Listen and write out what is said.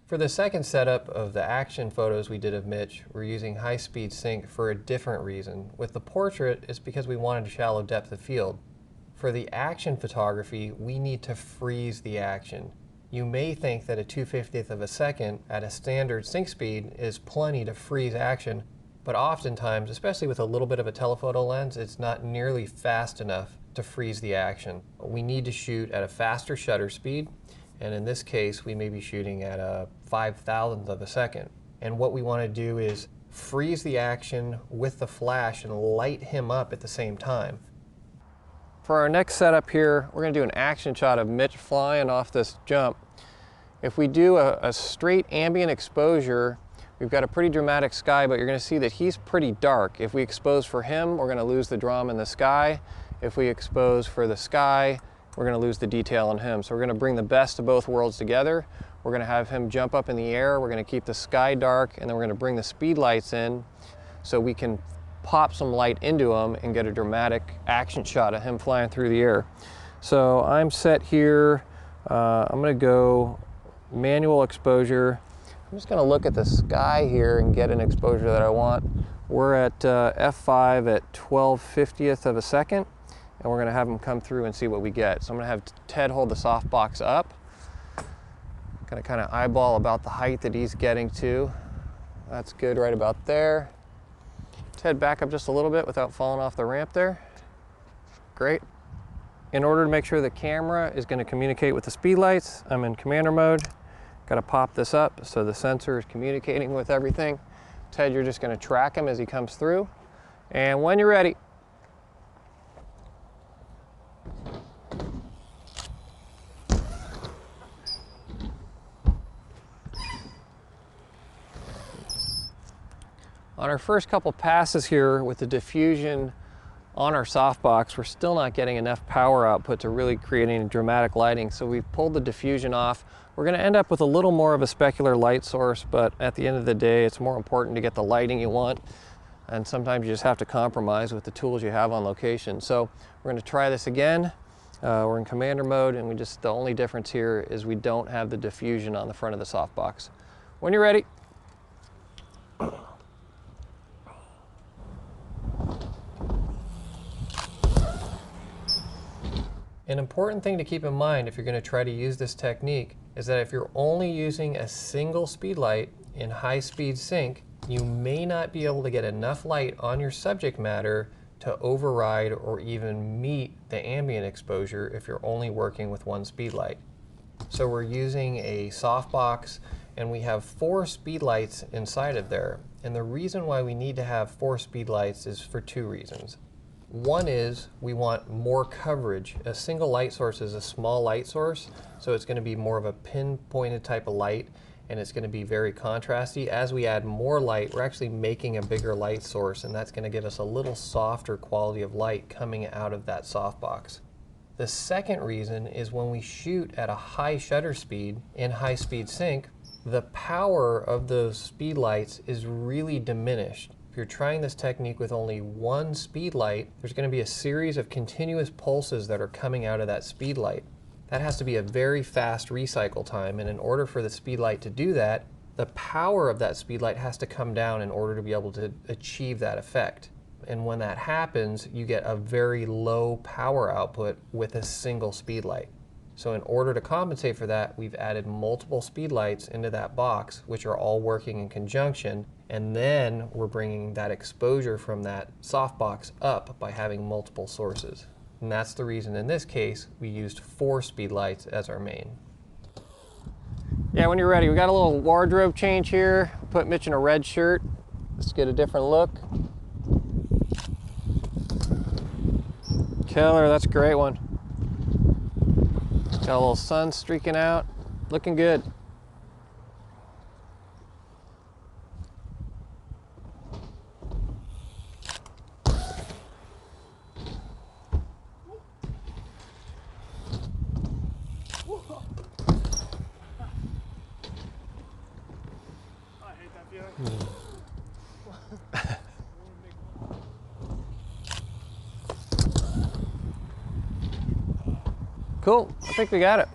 For the second setup of the action photos we did of Mitch, we're using high-speed sync for a different reason. With the portrait, it's because we wanted a shallow depth of field. For the action photography, we need to freeze the action. You may think that a 2/50th of a second at a standard sync speed is plenty to freeze action, but oftentimes, especially with a little bit of a telephoto lens, it's not nearly fast enough to freeze the action. We need to shoot at a faster shutter speed, and in this case, we may be shooting at a 5,000th of a second. And what we want to do is freeze the action with the flash and light him up at the same time. For our next setup here, we're going to do an action shot of Mitch flying off this jump. If we do a straight ambient exposure, we've got a pretty dramatic sky, but you're going to see that he's pretty dark. If we expose for him, we're going to lose the drama in the sky. If we expose for the sky, we're going to lose the detail on him. So we're going to bring the best of both worlds together. We're going to have him jump up in the air. We're going to keep the sky dark, and then we're going to bring the speed lights in so we can pop some light into him and get a dramatic action shot of him flying through the air. So I'm set here. I'm going to go manual exposure. I'm just going to look at the sky here and get an exposure that I want. We're at f5 at 12/50th of a second, and we're going to have him come through and see what we get. So I'm going to have Ted hold the softbox up. Going to kind of eyeball about the height that he's getting to. That's good right about there. Ted, back up just a little bit without falling off the ramp there. Great. In order to make sure the camera is going to communicate with the speed lights, I'm in commander mode. Got to pop this up so the sensor is communicating with everything. Ted, you're just going to track him as he comes through. And when you're ready. On our first couple passes here with the diffusion on our softbox, we're still not getting enough power output to really create any dramatic lighting, so we've pulled the diffusion off. We're going to end up with a little more of a specular light source, but at the end of the day, it's more important to get the lighting you want, and sometimes you just have to compromise with the tools you have on location. So we're going to try this again. We're in commander mode, and the only difference here is we don't have the diffusion on the front of the softbox. When you're ready. An important thing to keep in mind if you're going to try to use this technique is that if you're only using a single speed light in high-speed sync, you may not be able to get enough light on your subject matter to override or even meet the ambient exposure if you're only working with one speed light. So we're using a softbox, and we have 4 speed lights inside of there. And the reason why we need to have 4 speed lights is for 2 reasons. One is we want more coverage. A single light source is a small light source, so it's going to be more of a pinpointed type of light, and it's going to be very contrasty. As we add more light, we're actually making a bigger light source, and that's going to give us a little softer quality of light coming out of that softbox. The second reason is when we shoot at a high shutter speed in high speed sync, the power of those speed lights is really diminished. If you're trying this technique with only one speed light, there's going to be a series of continuous pulses that are coming out of that speed light. That has to be a very fast recycle time, and in order for the speed light to do that, the power of that speed light has to come down in order to be able to achieve that effect. And when that happens, you get a very low power output with a single speed light. So in order to compensate for that, we've added multiple speed lights into that box, which are all working in conjunction, and then we're bringing that exposure from that softbox up by having multiple sources. And that's the reason in this case we used 4 speed lights as our main. Yeah, when you're ready, we got a little wardrobe change here. Put Mitch in a red shirt. Let's get a different look. Killer, that's a great one. Got a little sun streaking out. Looking good. Cool, I think we got it.